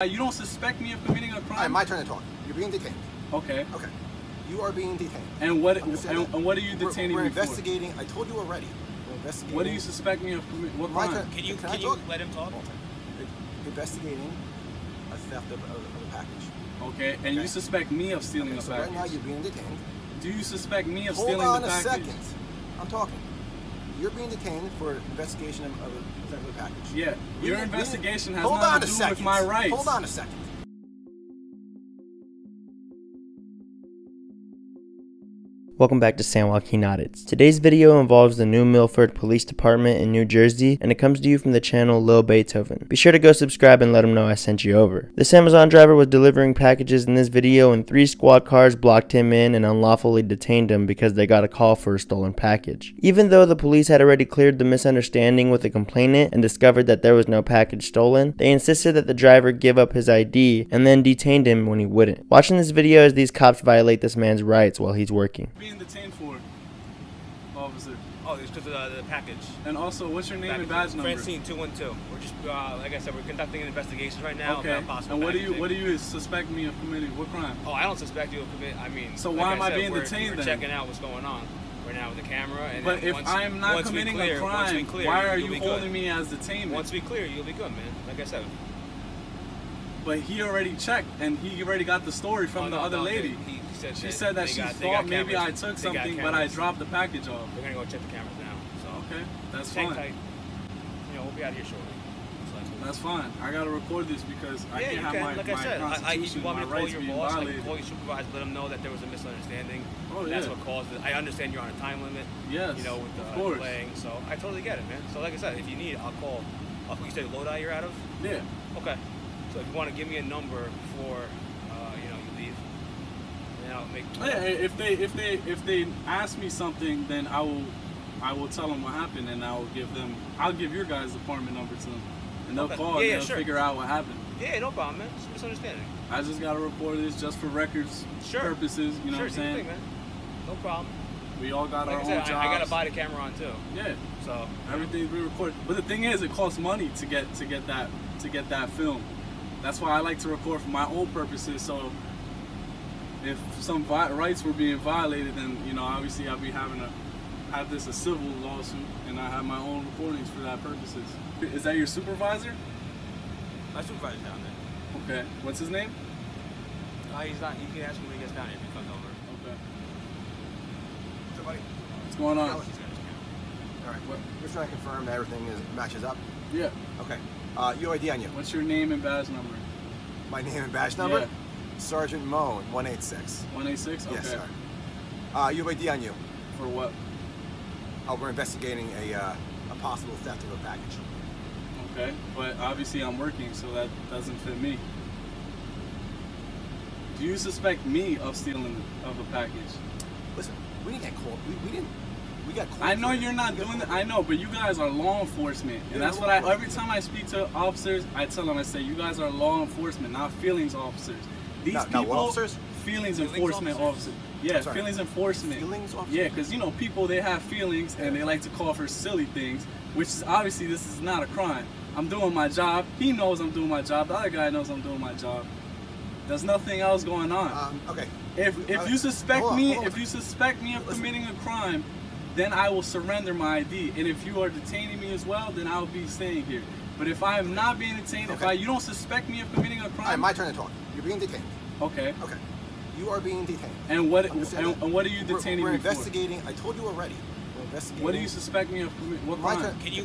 You don't suspect me of committing a crime? All right, my turn to talk. You're being detained. Okay. Okay. You are being detained. And what are you detaining we're me investigating. I told you already. We're investigating. What do you suspect me of committing? What crime? Can you let him talk? Investigating a theft of a package. Okay. And you suspect me of stealing the so package? Right now you're being detained. Do you suspect me of stealing the package? Hold on a second. I'm talking. You're being detained for investigation of a theft of a package. Yeah. Your investigation has nothing to do with my rights. Hold on a second. Welcome back to San Joaquin Audits. Today's video involves the New Milford Police Department in New Jersey, and it comes to you from the channel Lil Beethoven. Be sure to go subscribe and let him know I sent you over. This Amazon driver was delivering packages in this video, and 3 squad cars blocked him in and unlawfully detained him because they got a call for a stolen package. Even though the police had already cleared the misunderstanding with the complainant and discovered that there was no package stolen, they insisted that the driver give up his ID and then detained him when he wouldn't. Watching this video as these cops violate this man's rights while he's working. Being detained for, officer? Oh, it's because of the package. And also, what's your name and badge number? Francine 212. We're just, like I said, we're conducting an investigation right now. Okay. About possible And packaging. what do you suspect me of committing? What crime? Oh, I don't suspect you of committing. I mean, so like why am I being we're detained then? Checking out what's going on right now with the camera. And but if I'm not committing a crime, why are you holding me as detained? Once we clear, you'll be good, man. Like I said. But he already checked, and he already got the story from the other lady. She said that she thought maybe I took something, but I dropped the package off. We're gonna go check the cameras now. So okay, that's hang fine. tight. You know, we'll be out of here shortly. That's fine. I gotta record this because I can't have my like I said, constitution, you want me my to call rights your being boss? violated. I can call your supervisor, let him know that there was a misunderstanding. Oh, yeah. That's what caused it. I understand you're on a time limit. Yes, you know, with the delaying. So I totally get it, man. So like I said, if you need, I'll call. You say Lodi you're out of? Yeah. Okay. So if you want to give me a number for, you know, you leave, then I'll make. Yeah, if they ask me something, then I will tell them what happened, and I'll give your guys' apartment number to them, and they'll call and they'll figure out what happened. Yeah, no problem, man. It's a misunderstanding. I just gotta report this just for records purposes. You know what I'm saying? Thing, man. No problem. We all got our own jobs. I got a body camera on too. Yeah. So everything's being recorded. But the thing is, it costs money to get that film. That's why I like to record for my own purposes. So if some rights were being violated, then you know, obviously I'll be having to have this a civil lawsuit, and I have my own recordings for that purposes. Is that your supervisor? My supervisor's down there. Okay. What's his name? He's not. You can ask him when he gets down here if he comes over. Okay. So, buddy, what's going on? All right. Well, just trying to confirm that everything matches up. Yeah. Okay. Your ID on you. What's your name and badge number? My name and badge number? Yeah. Sergeant Moan, 186. 186? Okay. Yes, sir. You have ID on you. For what? We're investigating a possible theft of a package. Okay, but obviously I'm working, so that doesn't fit me. Do you suspect me of stealing of a package? Listen, we didn't get called. We got called. I know you're not doing that. I know, but you guys are law enforcement, and that's what every time I speak to officers, I tell them, I say, you guys are law enforcement, not feelings officers. These people, what officers? Feelings enforcement officers. Yeah, feelings enforcement. Feelings officers? Yeah, because you know, people, they have feelings and they like to call for silly things, which is obviously this is not a crime. I'm doing my job. He knows I'm doing my job. The other guy knows I'm doing my job. There's nothing else going on. Okay. If you suspect me, if you suspect me of committing a crime, then I will surrender my ID. And if you are detaining me as well, then I'll be staying here. But if I am not being detained, you don't suspect me of committing a crime. All right, my turn to talk. You're being detained. Okay. Okay. You are being detained. And what are you detaining we're me investigating. I told you already. We're investigating. What do you suspect me of committing? What crime? Can you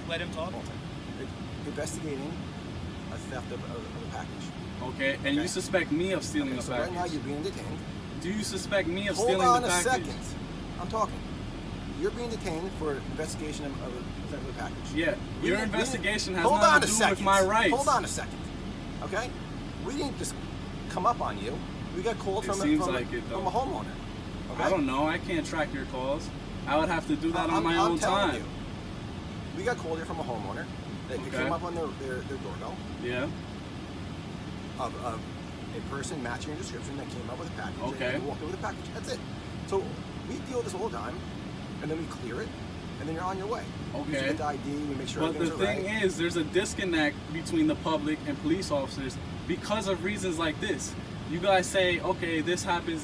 let him talk? Investigating a theft of a package. Okay. And you suspect me of stealing a package. Right now you're being detained. Do you suspect me of stealing the package? Hold on a second. I'm talking. You're being detained for investigation of a theft of a package. Yeah. Your investigation has nothing to do with my rights. Hold on a second. Okay? We didn't just come up on you. We got called from a homeowner. Okay? I don't know. I can't track your calls. I would have to do that on my own time. You. We got called here from a homeowner that came up on their doorbell. Yeah. Of a person matching your description that came up with a package. Okay. And walked over the package. That's it. So we deal with this all the time, and then we clear it, and then you're on your way. Okay. You get the ID, we make sure everything's right. But the thing is, there's a disconnect between the public and police officers. because of reasons like this. You guys say, okay, this happens,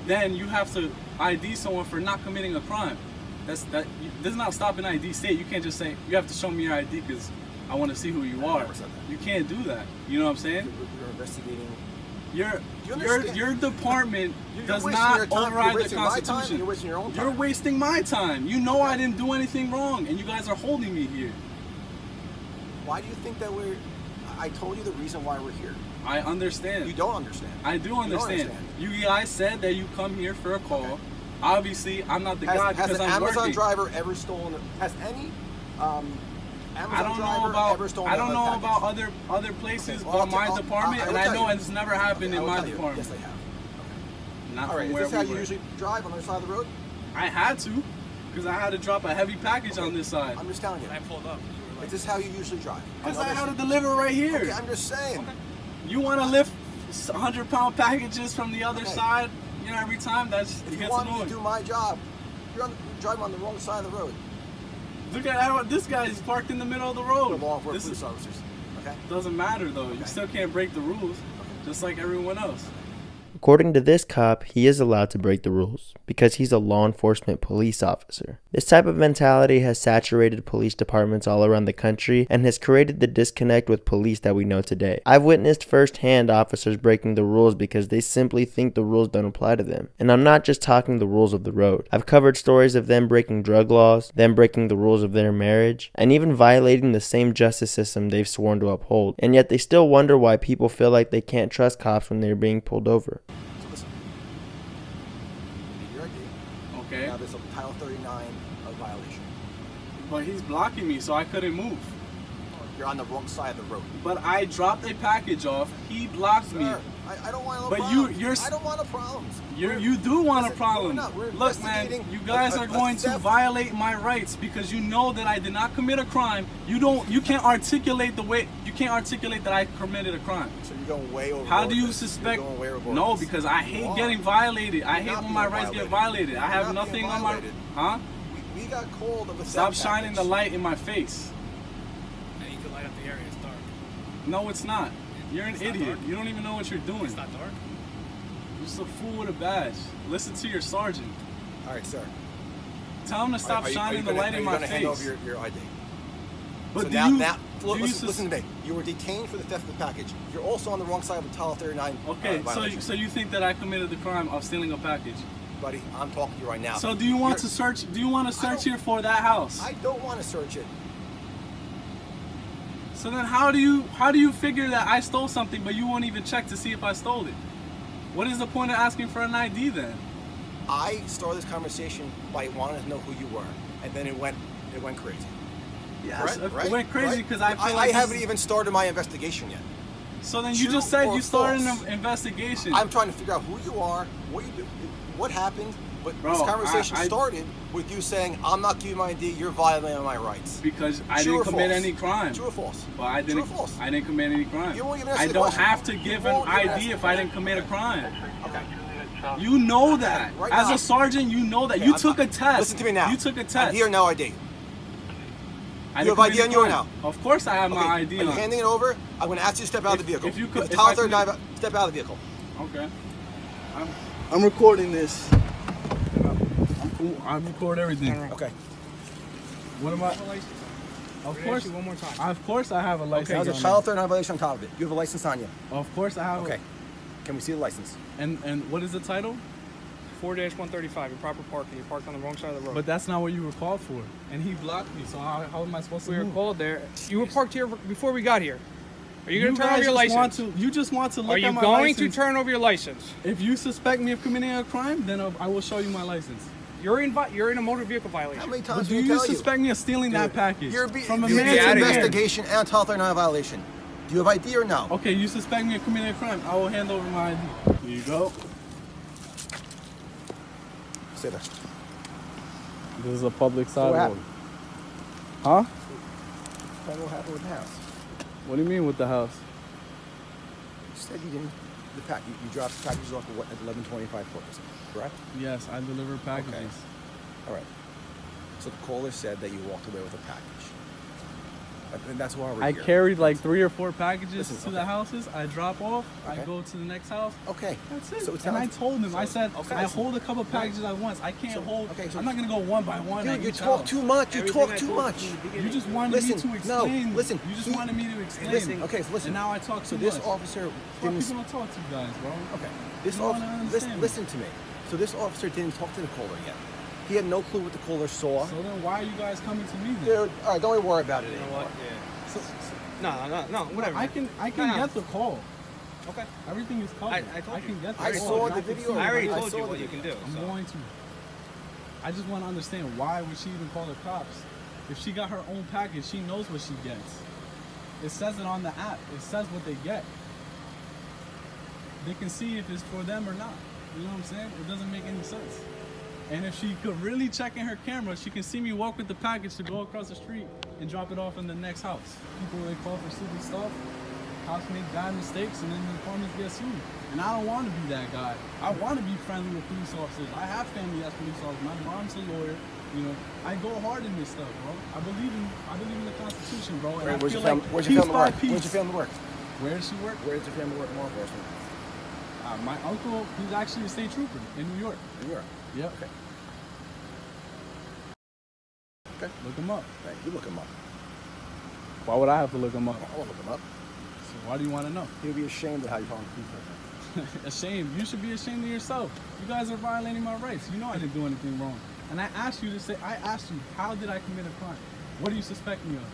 then you have to ID someone for not committing a crime. This does not stop an ID state. You can't just say, you have to show me your ID because I want to see who you are. You can't do that. You know what I'm saying? You're investigating. Your department does not override the Constitution. You're wasting your own time. You're wasting my time. You know I didn't do anything wrong, and you guys are holding me here. Why do you think that I told you the reason why we're here. I understand. You don't understand. I do understand. You guys said that you come here for a call. Okay. Obviously, I'm not the guy because I'm working. Has an Amazon driver ever stolen? Has any Amazon driver ever stolen? I don't know about other places, but my department, and I know it's never happened in my department. Yes, they have. Okay. Not all right. Is this how you usually drive on the other side of the road? I had to, because I had to drop a heavy package on this side. I'm just telling you. I pulled up. Is this how you usually drive? Because I had to deliver right here. Okay, I'm just saying. Okay. You want to lift 100-pound packages from the other side, you know, every time? That's if you want me to do my job, you're driving on the wrong side of the road. Look at how this guy's parked in the middle of the road. Police officers. Okay. Doesn't matter though. You still can't break the rules, just like everyone else. According to this cop, he is allowed to break the rules because he's a law enforcement police officer. This type of mentality has saturated police departments all around the country and has created the disconnect with police that we know today. I've witnessed firsthand officers breaking the rules because they simply think the rules don't apply to them. And I'm not just talking the rules of the road. I've covered stories of them breaking drug laws, them breaking the rules of their marriage, and even violating the same justice system they've sworn to uphold. And yet they still wonder why people feel like they can't trust cops when they're being pulled over. So listen, your ID. Okay. Now there's a Title 39 violation. But he's blocking me, so I couldn't move. You're on the wrong side of the road. But I dropped a package off. He blocked me. I don't want no problems. I don't want no problems. You do want a problem. Look, man, you guys are going to violate my rights because you know that I did not commit a crime. You can't articulate that I committed a crime. So you're going way over. How do you suspect? No, because I hate getting violated. I hate when my rights get violated. I have nothing on my. Huh? We got called of a Stop shining the light in my face. And you can light up the area. It's dark. No, it's not. You're an idiot. Dark. You don't even know what you're doing. It's not dark. You're just a fool with a badge. Listen to your sergeant. All right, sir. Tell him to stop shining the light in my face. Hand over your ID. But so listen to me. You were detained for the theft of the package. You're also on the wrong side of the Title 39. Okay, so you think that I committed the crime of stealing a package? Buddy, I'm talking to you right now. So do you want to search? Do you want to search here for that house? I don't want to search it. So then how do you figure that I stole something but you won't even check to see if I stole it? What is the point of asking for an ID then? I started this conversation by wanting to know who you were, and then it went crazy. Yes, right? It went crazy because I feel like I haven't even started my investigation yet. So then you just said you started an investigation. I'm trying to figure out who you are, what you do, what happened. But this conversation started with you saying, I'm not giving my ID, you're violating my rights. Because I didn't commit any crime. True or false? Well, I didn't commit any crime. You won't even answer I the don't question. have to give an ID if I didn't commit a crime. Okay. You know that. Right As now. a sergeant, you know that. Okay, you took a test. Listen to me now. You took a test. I'm here, no ID. You have ID on you or now? Of course I have my ID on. Are you handing it over? I'm going to ask you to step out of the vehicle. If you could, step out of the vehicle. Okay. I'm recording this. I record everything. Okay. What am I? Of course. One more time. Of course I have a license. Okay. There's a Title 39 violation on top of it. You have a license on you. Of course I have. Okay. Can we see the license? And what is the title? 4-135. Improper parking. You parked on the wrong side of the road. But that's not what you were called for. And he blocked me. So how am I supposed to move? We were called there. You were parked here before we got here. Are you going to turn over your license? You just want to look at my license. Are you going to turn over your license? If you suspect me of committing a crime, then I will show you my license. You're in a motor vehicle violation. How many times do you suspect me of stealing that package? From a man's investigation and Title 39 violation. Do you have ID or no? Okay, you suspect me of committing a crime. I will hand over my ID. Here you go. Stay there. This is a public sidewalk. Huh? What happened with the house? What do you mean with the house? You said you didn't. You dropped packages off at 11:25 purpose, correct? Yes, I deliver packages. Okay. All right. So the caller said that you walked away with a package. And that's why we're I here. carried like 3 or 4 packages Listen, to the houses. I drop off. Okay. I go to the next house. Okay. That's it. So it And I sounds- told him, I said, okay. I hold a couple packages at once. I can't hold. okay, so- I'm not gonna go one by one. Dude, you talk too much. You talk too much. You just wanted me Listen, to explain. no, listen, You just he- wanted me to explain. Listen, okay, so listen. And now I talk So too this much. officer Fuck, didn't. people don't talk to you guys, bro. Okay. This You don't officer. understand Listen to me. So this officer didn't talk to the caller yet. He had no clue what the caller saw. So then why are you guys coming to me then? Dude, all right, don't even worry about it You know anymore. what? Yeah. So, No, whatever. I can No. get the call. Okay. Everything is covered. I told you. can get the I call. saw and the I can video. see it. I already I told saw you the what you can do. I'm so. going to. I just want to understand why would she even call the cops? If she got her own package, she knows what she gets. It says it on the app. It says what they get. They can see if it's for them or not. You know what I'm saying? It doesn't make any sense. And if she could really check in her camera, she can see me walk with the package to go across the street and drop it off in the next house. People, they call for stupid stuff. Cops make bad mistakes and then the departments get sued. And I don't want to be that guy. I want to be friendly with police officers. I have family as police officers. My mom's a lawyer. You know, I go hard in this stuff, bro. I believe in the Constitution, bro. And I feel like Where's your family work? peace. Where's your family work? Where does she work? Where does your family work? Law enforcement. My uncle, he's actually a state trooper in New York. New York. Yep. Okay. Okay. Look him up. Right. You look him up. Why would I have to look him up? I'll look him up. So why do you want to know? He'll be ashamed of how you call him people. Ashamed. You should be ashamed of yourself. You guys are violating my rights. You know I didn't do anything wrong. And I asked you, how did I commit a crime? What do you suspect me of?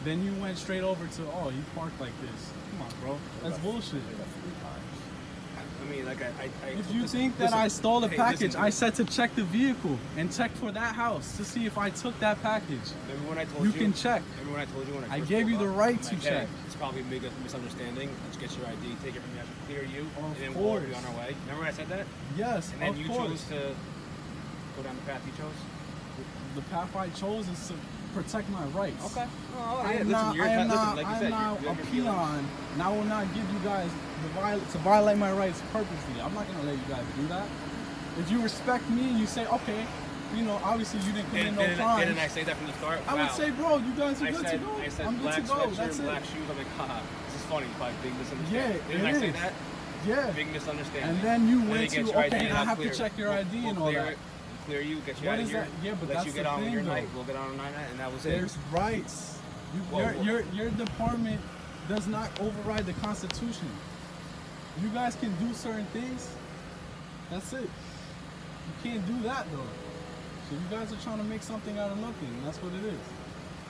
Then you went straight over to, oh, he parked like this. Come on, bro. That's bullshit. I mean, like If you think that I stole the package, I said to check the vehicle and check for that house to see if I took that package. Remember when I told You can check. Remember when I told you when I I first gave you pulled the up? right I'm to like, check. Hey, it's probably a big misunderstanding. Let's get your ID, take it from you, clear you, Of and then course. we'll be on our way. Remember when I said that? Yes, And then of you course. chose to go down the path you chose? The path I chose is to protect my rights. Okay. Oh, I yeah, am listen, not, you're I am listen, not, like you I said, am not you have a your feelings. peon, and I will not give you guys to violate my rights purposely. I'm not gonna let you guys do that. If you respect me and you say, okay, you know, obviously you didn't commit no crime. Didn't I say that from the start? I would say, bro, you guys are good to go. I said I'm good black to go. sweatshirt, That's black it. shoes. I'm like, haha, this is funny. By big misunderstanding. Yeah, Didn't it I say is. that? Yeah. Big misunderstanding. And then you And went get to, your ID okay, and I I'll have to clear- check your ID and all clear that. it, clear you, get you What out of is here. that? Yeah, but let that's you the get on with your thing, night. though. We'll get on our night, and that was it. There's rights. Your department does not override the Constitution. You guys can do certain things. That's it. You can't do that though. So you guys are trying to make something out of nothing. That's what it is.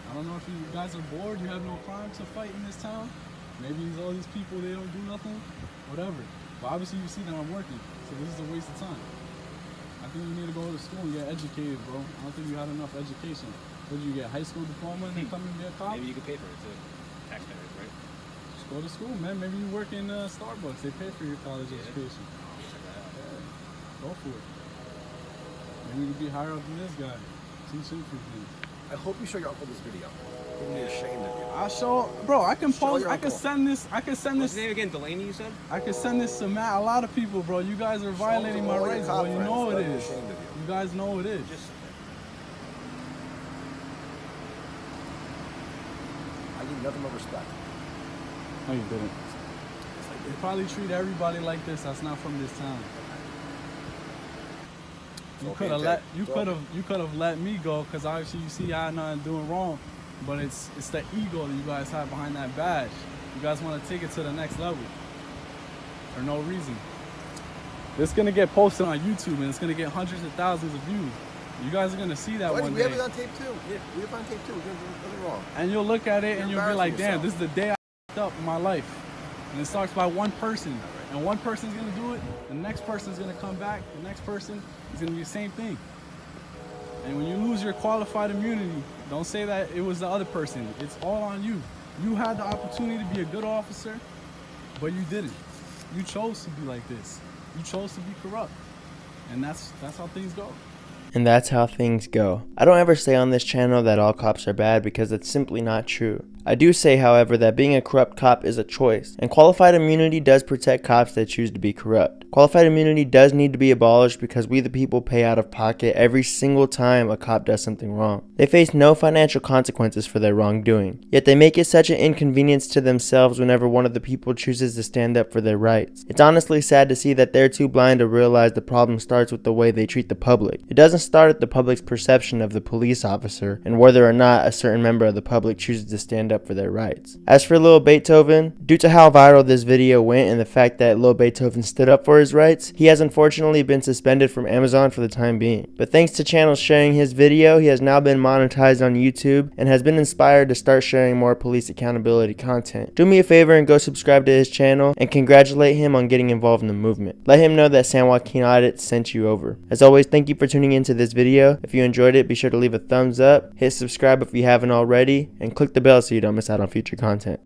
I don't know if you guys are bored. You have no crime to fight in this town. Maybe all these people, they don't do nothing. Whatever. But obviously you see that I'm working. So this is a waste of time. I think you need to go to school and get educated, bro. I don't think you had enough education. What did you get, high school diploma and then come and be a cop? Maybe you could pay for it too. Taxpayers, right? Just go to school, man. Maybe you work in Starbucks. They pay for your college education. Yeah. Go for it. Maybe you could be higher up than this guy. Teach him few things. I hope you show your uncle this video. He'll be ashamed of you. I'll show, bro. I can Show post. your I can uncle. send this. I can send What's this. his name again? Delaney, you said? I can send this to a lot of people, bro. You guys are violating my all your rights, cop bro. You friends know that it are is. ashamed of you. You guys know it is. Just I need nothing but respect. No, you didn't. You probably treat everybody like this. That's not from this town. You okay, could have Ted. let It's you could have let me go because obviously you see I know I'm doing wrong, but it's the ego that you guys have behind that badge. You guys want to take it to the next level for no reason. This is gonna get posted on YouTube and it's gonna get hundreds of thousands of views. You guys are gonna see that one We have day, it on tape too. Yeah, we have it on tape too. We're doing nothing wrong. and you'll look at it and You're you'll be like, embarrassing "Damn, this is the day I f***ed up in my life." And it starts by one person, and one person's gonna do it. The next person's gonna come back. The next person is gonna be the same thing. And when you lose your qualified immunity, don't say that it was the other person. It's all on you. You had the opportunity to be a good officer, but you didn't. You chose to be like this. You chose to be corrupt, and that's how things go. And that's how things go. I don't ever say on this channel that all cops are bad because it's simply not true. I do say, however, that being a corrupt cop is a choice, and qualified immunity does protect cops that choose to be corrupt. Qualified immunity does need to be abolished because we the people pay out of pocket every single time a cop does something wrong. They face no financial consequences for their wrongdoing, yet they make it such an inconvenience to themselves whenever one of the people chooses to stand up for their rights. It's honestly sad to see that they're too blind to realize the problem starts with the way they treat the public. It doesn't start at the public's perception of the police officer and whether or not a certain member of the public chooses to stand up for their rights. As for Lil Beethoven, due to how viral this video went and the fact that Lil Beethoven stood up for his rights, he has unfortunately been suspended from Amazon for the time being. But thanks to channels sharing his video, he has now been monetized on YouTube and has been inspired to start sharing more police accountability content. Do me a favor and go subscribe to his channel and congratulate him on getting involved in the movement. Let him know that San Joaquin Audit sent you over. As always, thank you for tuning into this video. If you enjoyed it, be sure to leave a thumbs up, hit subscribe if you haven't already, and click the bell so you don't miss out on future content.